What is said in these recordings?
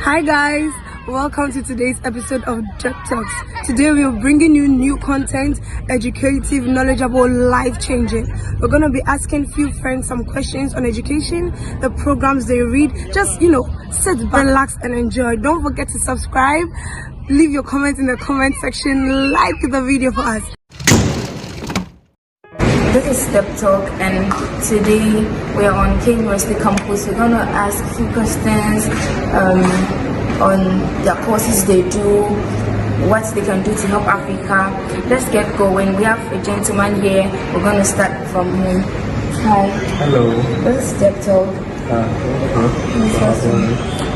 Hi guys, welcome to today's episode of Jet Talks. Today we are bringing you new content, educative, knowledgeable, life-changing. We're going to be asking few friends some questions on education, the programs they read. Just, sit back, relax and enjoy. Don't forget to subscribe, leave your comments in the comment section, like the video for us. This is Step Talk, and today we are on King University campus. We're going to ask a few questions on the courses they do, what they can do to help Africa. Let's get going. We have a gentleman here. We're going to start from him. Hi. Hello. This is Step Talk.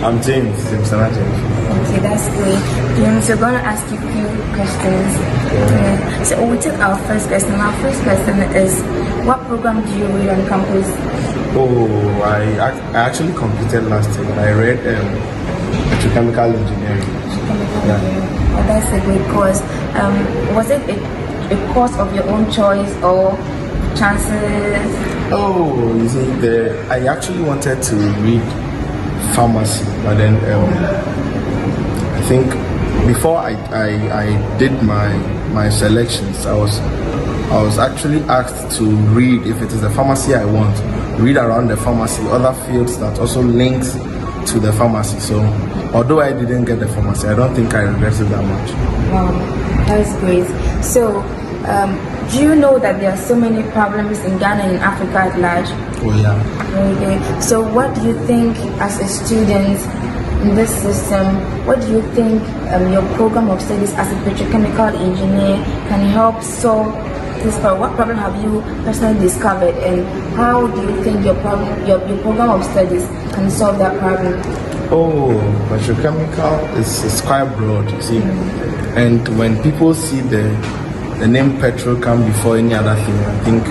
I'm James. Okay, that's great. James, we're going to ask you a few questions. Yeah. So we take our first question. Our first question is, what program do you read on campus? Oh, I actually completed last year. I read electrochemical engineering. Oh, that's a great course. Was it a course of your own choice or chances? Oh, you see, I actually wanted to read pharmacy, but then I think before I did my selections, I was actually asked to read, if it is the pharmacy I want, read around the pharmacy, other fields that also links to the pharmacy. So although I didn't get the pharmacy, I don't think I regretted that much. Wow, that's great. So do you know that there are so many problems in Ghana and in Africa at large? Oh yeah. Okay. So what do you think as a student in this system, what do you think your program of studies as a petrochemical engineer can help solve this problem? What problem have you personally discovered, and how do you think your program of studies can solve that problem? Oh, petrochemical is quite broad, you see. And when people see the name petrol come before any other thing, I think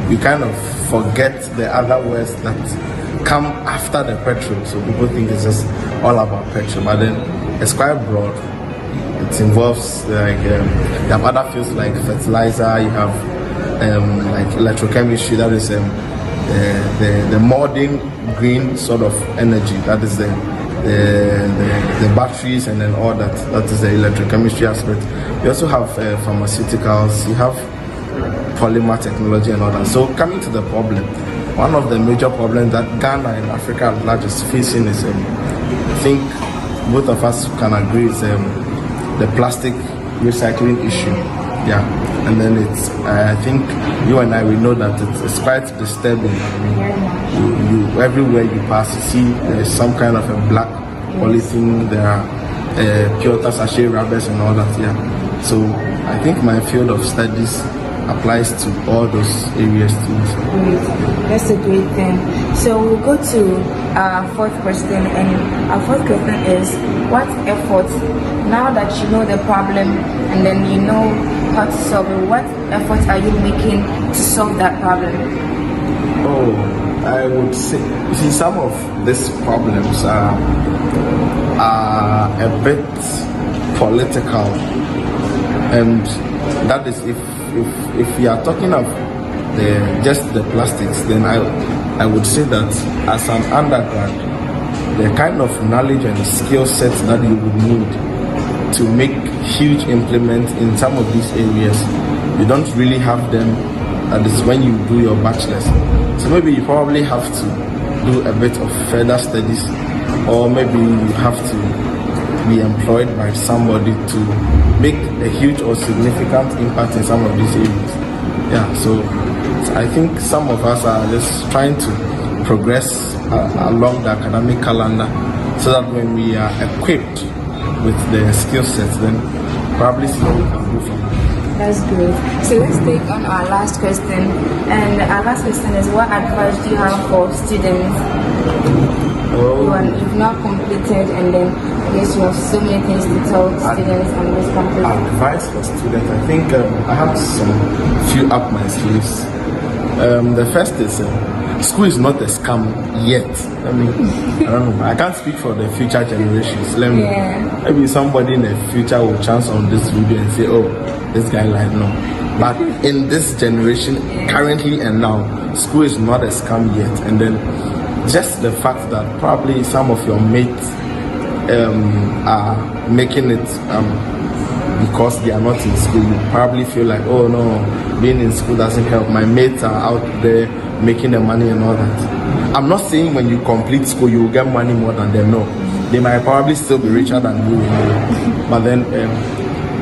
we kind of forget the other words that come after the petrol. So people think it's just all about petrol, but then it's quite broad. It involves like you have other fields like fertilizer, you have like electrochemistry, that is the modern green sort of energy, that is the batteries, and then all that is the electrochemistry aspect. You also have pharmaceuticals, you have polymer technology and all that. So coming to the problem, one of the major problems that Ghana and Africa at large is facing is, I think both of us can agree, is the plastic recycling issue. Yeah, and then it's I think you and I, we know that it's quite disturbing. I mean, you everywhere you pass, you see there's some kind of a black polythene. There are pure sachet rubbers and all that. Yeah, so I think my field of studies applies to all those areas too. That's a great thing. So we'll go to our fourth question, and our fourth question is, what effort, now that you know the problem and then you know how to solve it, what efforts are you making to solve that problem? Oh, I would say, you see, some of these problems are a bit political, and that is if we are talking of just the plastics, then I would say that as an undergrad, the kind of knowledge and skill sets that you would need to make huge implements in some of these areas, you don't really have them. That is when you do your bachelor's. So maybe you probably have to do a bit of further studies, or maybe you have to be employed by somebody to make a huge or significant impact in some of these areas. Yeah, so I think some of us are just trying to progress along the academic calendar, so that when we are equipped with the skill sets, then probably slowly we can move from. That's great. So let's take on our last question, and our last question is, what advice do you have for students? You've not completed, and then I guess you have so many things to tell students on this campus. Advice for students, I think I have some few up my sleeves. The first is school is not a scam yet. I mean, I don't know. I can't speak for the future generations. Maybe somebody in the future will chance on this video and say, "Oh, this guy lied." No, but in this generation, currently and now, school is not a scam yet. And then just the fact that probably some of your mates are making it because they are not in school, you probably feel like, oh no, being in school doesn't help. My mates are out there making the money and all that. I'm not saying when you complete school you will get money more than them. No, they might probably still be richer than you, but then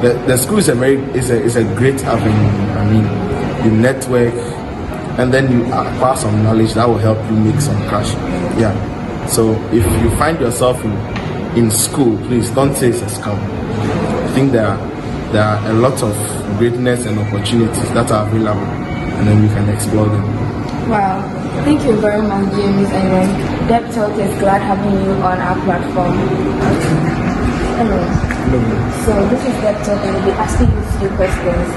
the school is a great avenue. I mean, you network and then you acquire some knowledge that will help you make some cash. Yeah. So if you find yourself in school, please don't say it's a scam. I think there are a lot of greatness and opportunities that are available, and then we can explore them. Wow, thank you very much, James. And then Dep Talk is glad having you on our platform. Hello. So this is Dep Talk, and we'll be asking you a few questions.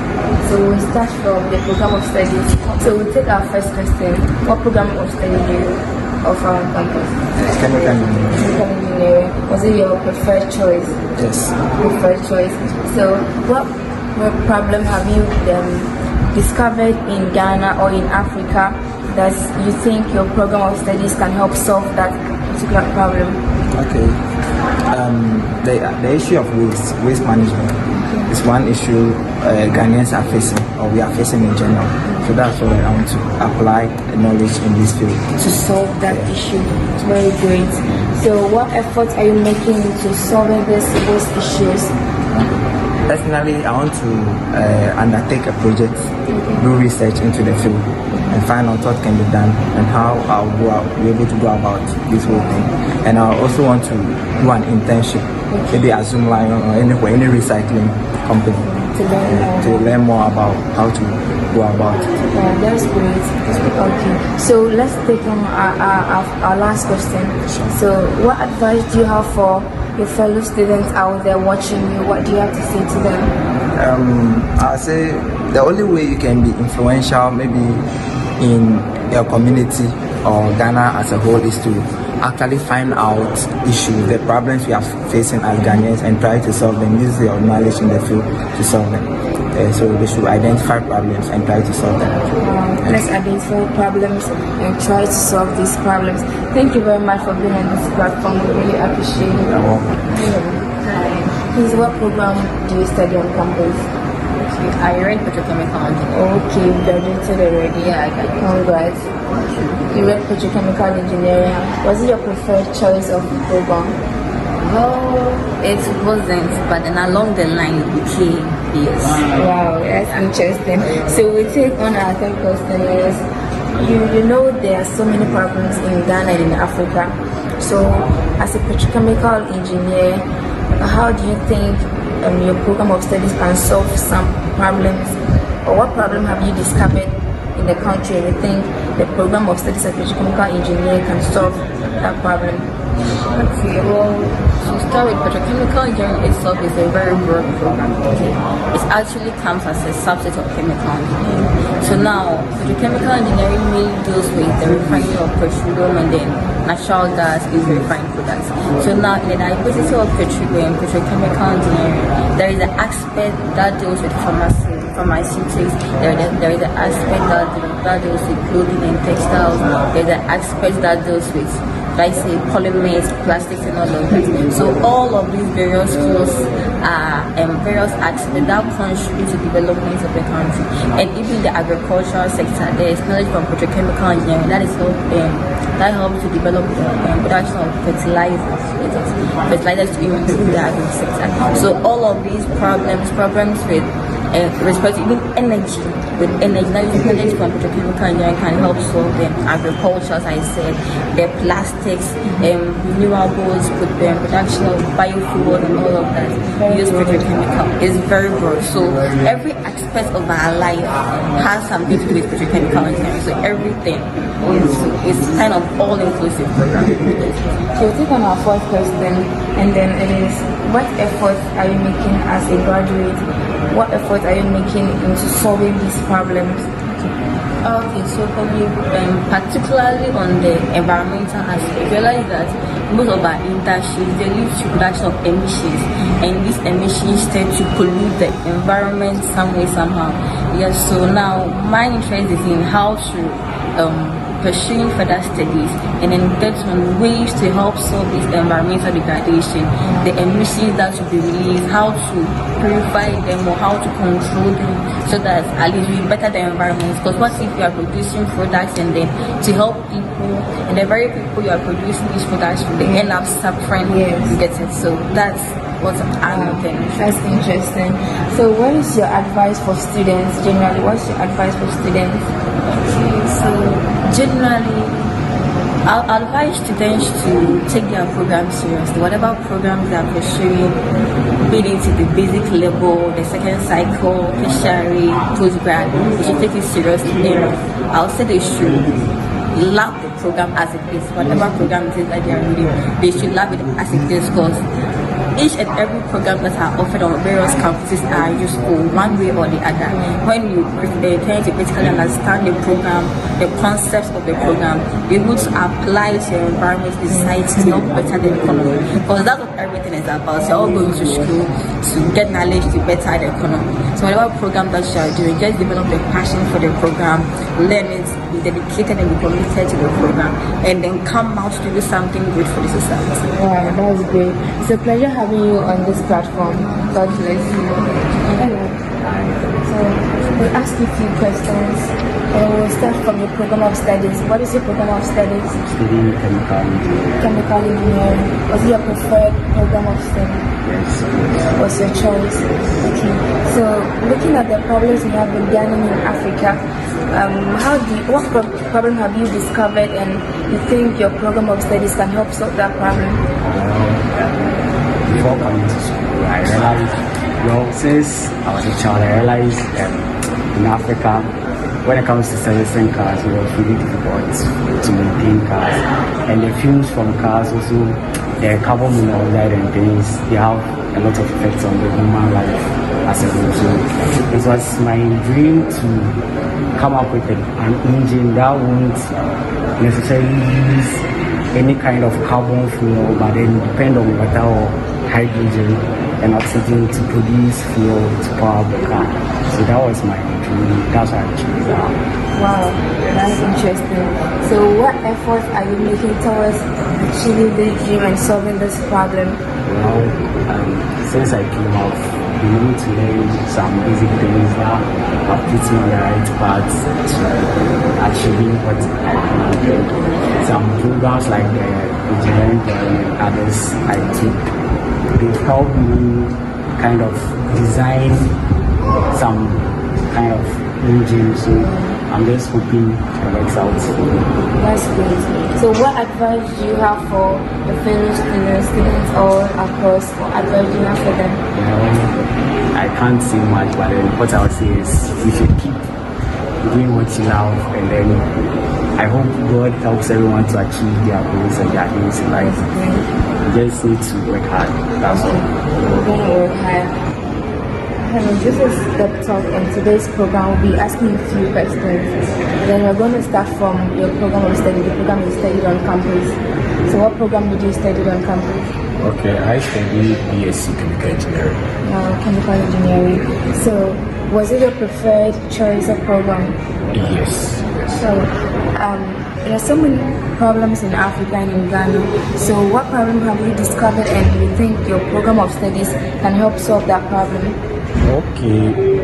So we'll start from the program of studies. So we'll take our first question. What program of study do you offer on campus? Chemical engineering. Chemical engineering. Was it your preferred choice? Yes. Preferred choice. So what problem have you discovered in Ghana or in Africa that you think your program of studies can help solve that particular problem? Okay. The issue of waste management is one issue Ghanaians are facing, or we are facing in general. So that's why I want to apply knowledge in this field. To solve that issue. It's very great. So what efforts are you making to solving these waste issues? Personally, I want to undertake a project, do research into the field, and find out what can be done and how I'll be able to go about this whole thing. And I also want to do an internship, maybe at Zoomlion or any recycling company, to learn more about how to go about it. Yeah, that's great. Okay. So let's take on our last question. So what advice do you have for your fellow students out there watching you? What do you have to say to them? I'll say the only way you can be influential maybe in your community or Ghana as a whole is to actually find out issues, the problems we are facing as Ghanaians, and try to solve them. Use your knowledge in the field to solve them. So they should identify problems and try to solve them. Let's identify problems and try to solve these problems. Thank you very much for being on this platform. We really appreciate it. You're welcome. Please, what program do you study on campus? I read petrochemical engineering. Okay, you graduated already. Yeah, I got it. Congrats. You read petrochemical engineering. Was it your preferred choice of program? Well, it wasn't, but then along the line it became yes. Wow, that's interesting. So we take on our third question is, you know there are so many problems in Ghana and in Africa. So as a petrochemical engineer, how do you think your program of studies can solve some problems? Or what problem have you discovered in the country and you think the program of studies as a petrochemical engineer can solve that problem? Okay, well, to start with, petrochemical engineering itself is a very broad program. Okay, it actually comes as a subset of chemical engineering. So now, petrochemical engineering mainly deals with the refining of petroleum and then natural gas is refined products. So now, in the diversity of petrochemical engineering, there is an aspect that deals with pharmaceutics, there is an aspect that deals with clothing and textiles, there is an aspect that deals with, like say, polymers, plastics and all of that. So all of these various fields are various aspects that contribute to development of the country. And even the agricultural sector, there is knowledge from petrochemical engineering that helps to develop the production of fertilizers to improve the agri sector. So all of these problems with respect to even energy, knowledge from petrochemical engineering can help solve them. Agriculture, as I said, the plastics, renewables, production of biofuel and all of that use petrochemical. It's very broad. So every aspect of our life has something to do with petrochemical engineering. So everything is kind of all-inclusive program. So we take on our fourth question, and then it is, what efforts are you making as a graduate? What efforts are you making into solving these problems? Okay, so for me, particularly on the environmental aspect, realize that most of our industries, they lead to production of emissions, and these emissions tend to pollute the environment some way, somehow. Yes, so now my interest is in how to pursuing further studies and then get on ways to help solve this environmental degradation, the emissions that will be released, how to purify them or how to control them so that at least we better the environment. Because what if you are producing products and then to help people and the very people you are producing these products from, they end up suffering? Yes. You get it? So that's what I'm thinking. That's interesting. So what is your advice for students generally? What's your advice for students? So generally, I'll advise students to take their program seriously. Whatever programs they are pursuing, be it into the basic level, the second cycle, tertiary, postgrad, they should take it seriously. And I'll say they should love the program as it is. Whatever program it is that they are reading, they should love it as it is, because each and every program that are offered on various campuses are useful one way or the other. When you tend to critically understand the program, the concepts of the program, be able to apply to your environment, the society to help better the economy. Because that's what everything is about. You're all going to school to get knowledge to better the economy. So whatever program that you are doing, just develop the passion for the program, learn it, be dedicated and be committed to the program, and then come out to do something good for the society. Wow, that was great. It's a pleasure having you on this platform. God bless you. Anyway, so we'll ask you a few questions. We'll start from your program of studies. What is your program of studies? Studying chemical engineering. Chemical engineering. Was it your preferred program of study? Yes. Was your choice? Okay. So looking at the problems we have been dealing in Africa, what problem have you discovered and you think your program of studies can help solve that problem? Before coming to school, I realized, since I was a child, I realized in Africa, when it comes to servicing cars, it was really difficult to maintain cars. And the fumes from cars also, the carbon monoxide and things, they have a lot of effects on the human life as a whole. So it was my dream to come up with an engine that won't necessarily use any kind of carbon fuel, but then depend on water or hydrogen and oxygen to produce fuel to power the car. So that was my dream. That's why I chose that. Wow, that's interesting. So what efforts are you making towards achieving this dream and solving this problem? Well, since I came out, we need to learn some basic things that have put me on the right path to achieving what I wanted. Some programs like the engineering and others I took, they helped me kind of design some kind of engine. So I'm just hoping it works out. That's great. So what advice do you have for the fellow students all across? What advice do you have for them? I can't say much, but then what I would say is you should keep doing what you love, and then I hope God helps everyone to achieve their goals and their aims in life. You just need to work hard, that's all. We're going to work hard. This is the talk, and today's program will be asking a few questions. Then we're going to start from your program of study. The program you studied on campus. So what program did you study on campus? Okay, I studied BSc Chemical Engineering. Chemical engineering. So was it your preferred choice of program? Yes. So there are so many problems in Africa and in Ghana. So what problem have you discovered and you think your program of studies can help solve that problem? Okay,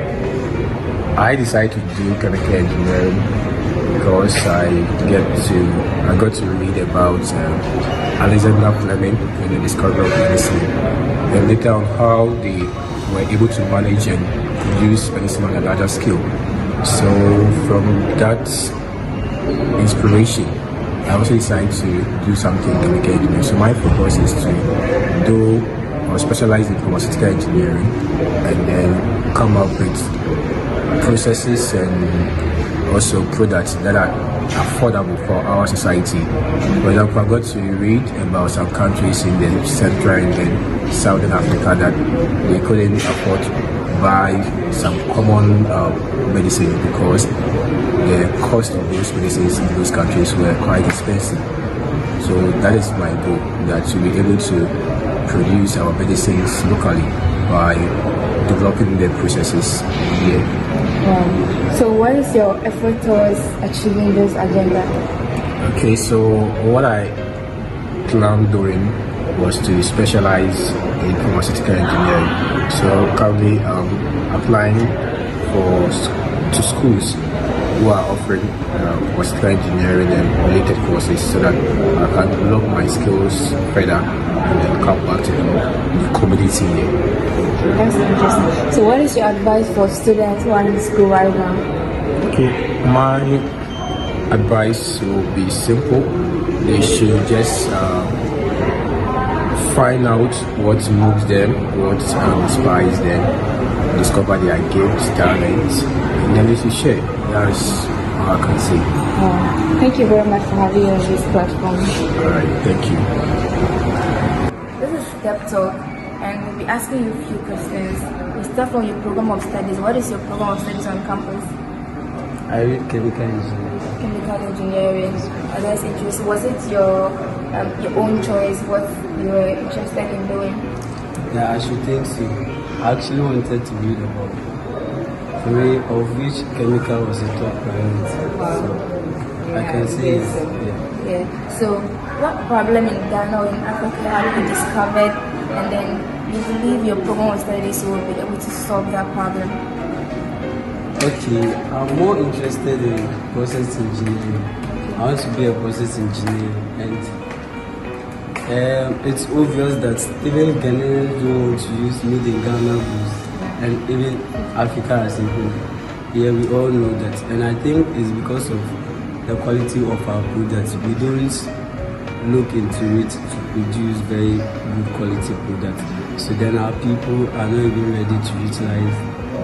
I decided to do chemical engineering because I got to read about Alexander Fleming and the discovery of penicillin, and later on how they were able to manage and produce penicillin on a larger scale. So from that inspiration, I also decided to do something in chemical engineering. So my focus is to do or specialize in pharmaceutical engineering and then come up with processes and also products that are affordable for our society. For example, I got to read about some countries in the Central and then Southern Africa that they couldn't afford to buy some common medicine because the cost of those medicines in those countries were quite expensive. So that is my goal, that to be able to produce our medicines locally by developing the processes here. So what is your effort towards achieving this agenda? Okay, so what I plan doing was to specialize in pharmaceutical engineering. So currently applying to schools who are offering pharmaceutical engineering and related courses so that I can develop my skills further and then come back to the community here. That's interesting. So what is your advice for students who are in school right now? Okay, my advice will be simple. They should just find out what moves them, what inspires them, discover their gifts, talents, and then they should share. That's all I can say. Thank you very much for having me on this platform. Alright, thank you. This is Step Talk, and we'll be asking you a few questions. We start from your program of studies. What is your program of studies on campus? I read chemical engineering. Chemical engineering. That's interesting. Was it your own choice? What you were interested in doing? Yeah, I should think so. I actually wanted to read about for me, of which chemical was a top priority. So I can say it's, yeah. So what problem in Ghana or in Africa have you discovered, and then you believe your program of studies will be able to solve that problem? Okay, I'm more interested in process engineering. I want to be a process engineer, and it's obvious that even Ghanaians don't want to use made in Ghana goods, and even Africa as a whole. Yeah, we all know that, and I think it's because of the quality of our products. We don't look into it to produce very good quality products. So then our people are not even ready to utilize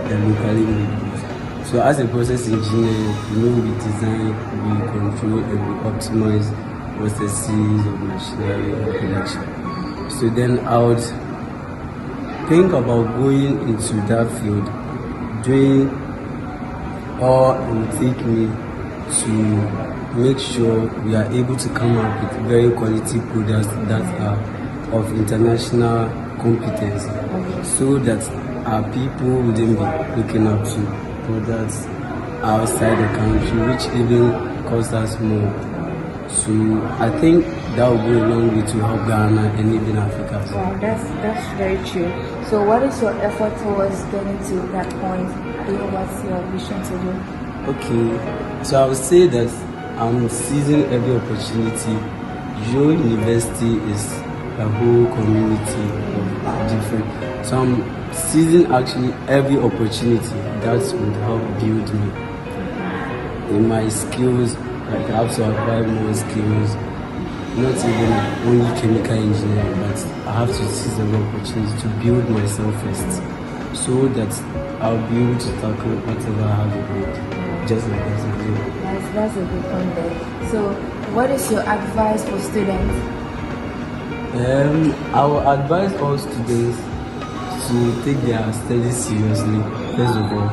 the locally made goods. So as a process engineer, we design, we control, and we optimize processes of machinery and production. So then I would think about going into that field, doing all it will take me to make sure we are able to come up with very quality products that are of international competence, so that our people wouldn't be looking up to products outside the country, which even costs us more. So I think that will go a long way to help Ghana and even Africa. Wow, that's very true. So what is your effort towards getting to that point? What's your vision to do? Okay, so I would say that I'm seizing every opportunity. Your university is a whole community of different. So I'm seizing actually every opportunity that would help build me in my skills. Like I have to acquire more skills, not even only chemical engineering, but I have to seize the opportunity to build myself first, so that I'll be able to tackle whatever I have in mind, just like as I do. That's a good point there. So what is your advice for students? I will advise all students to take their studies seriously, first of all,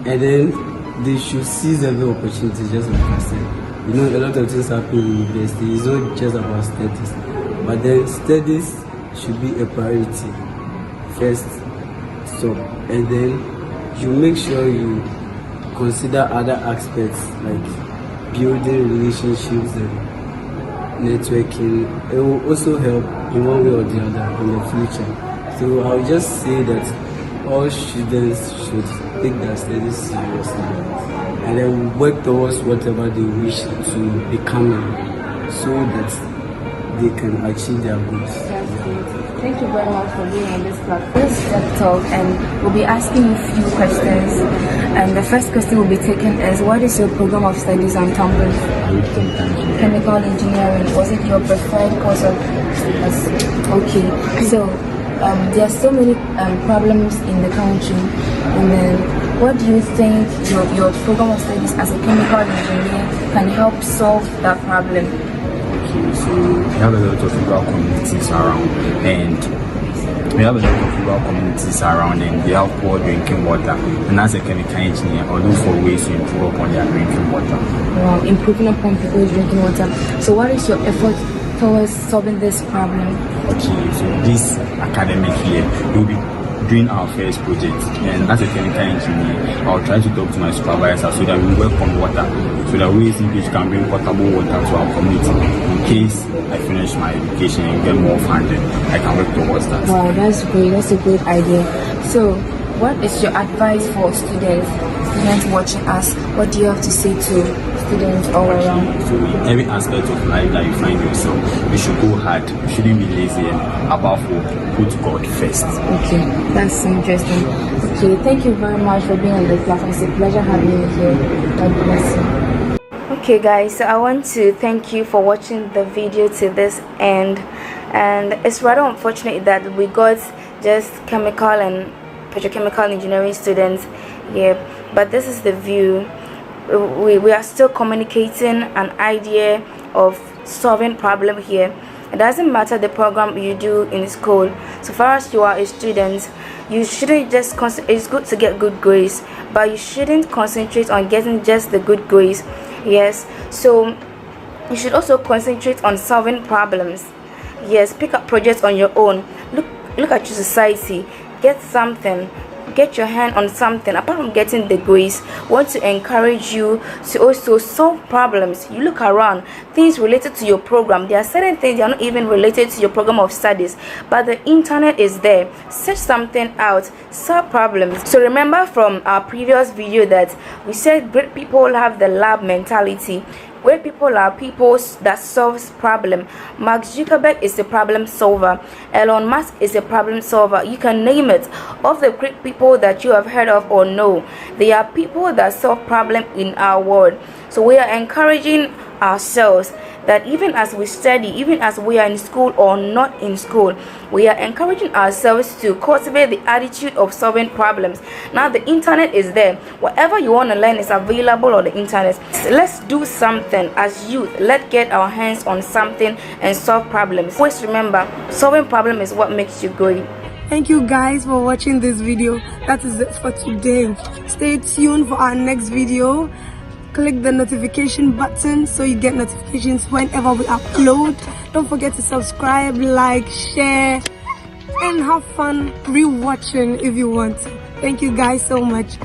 and then they should seize every opportunity, just like I said. A lot of things happen in university. It's not just about studies, but then studies should be a priority first. So, and then you make sure you consider other aspects like building relationships and networking. It will also help in one way or the other in the future. So I'll just say that all students should take their studies seriously and then work towards whatever they wish to become, so that they can achieve their goals. That's great. Thank you very much for being on this platform. This is Step Talk, and we'll be asking you a few questions. And the first question we'll be taking is, what is your program of studies on campus? Chemical engineering. Was it your preferred course of studies? Okay. So there are so many problems in the country, and then what do you think your program of studies as a chemical engineer can help solve that problem? So we have a lot of rural communities around, and we have poor drinking water. And as a chemical engineer, I look for ways to improve upon their drinking water. Wow, improving upon people's drinking water. So what is your effort towards solving this problem? Okay, so this academic year, we'll be doing our first project, and as a chemical engineer, I'll try to talk to my supervisor so that we work on water, so that we simply can bring potable water to our community. In case I finish my education and get more funding, I can work towards that. Wow, that's great. That's a great idea. So, what is your advice for students watching us? What do you have to say to students all around? So in every aspect of life that you find yourself, you should go hard. You shouldn't be lazy, and above all, put God first. Okay, that's interesting. Okay, thank you very much for being on the platform. It's a pleasure having you here. God bless you. Okay guys, so I want to thank you for watching the video to this end, and it's rather unfortunate that we got just chemical and petrochemical engineering students here, but this is the view. We are still communicating an idea of solving problem here. It doesn't matter the program you do in school. So far as you are a student, you shouldn't just it's good to get good grades, but you shouldn't concentrate on getting just the good grades. Yes, so you should also concentrate on solving problems. Yes, pick up projects on your own. Look at your society, get something, get your hand on something. Apart from getting the grades, want to encourage you to also solve problems. You look around, things related to your program. There are certain things that are not even related to your program of studies, but the internet is there. Search something out, solve problems. So remember from our previous video that we said great people have the lab mentality. Great people are people that solves problem. Mark Zuckerberg is a problem solver. Elon Musk is a problem solver. You can name it. Of the great people that you have heard of or know, they are people that solve problem in our world. So we are encouraging ourselves that even as we study, even as we are in school or not in school, we are encouraging ourselves to cultivate the attitude of solving problems. Now the internet is there. Whatever you want to learn is available on the internet. So let's do something as youth. Let's get our hands on something and solve problems. Always remember, solving problem is what makes you great. Thank you guys for watching this video. That is it for today. Stay tuned for our next video. Click the notification button so you get notifications whenever we upload. Don't forget to subscribe, like, share, and have fun rewatching if you want to. Thank you guys so much.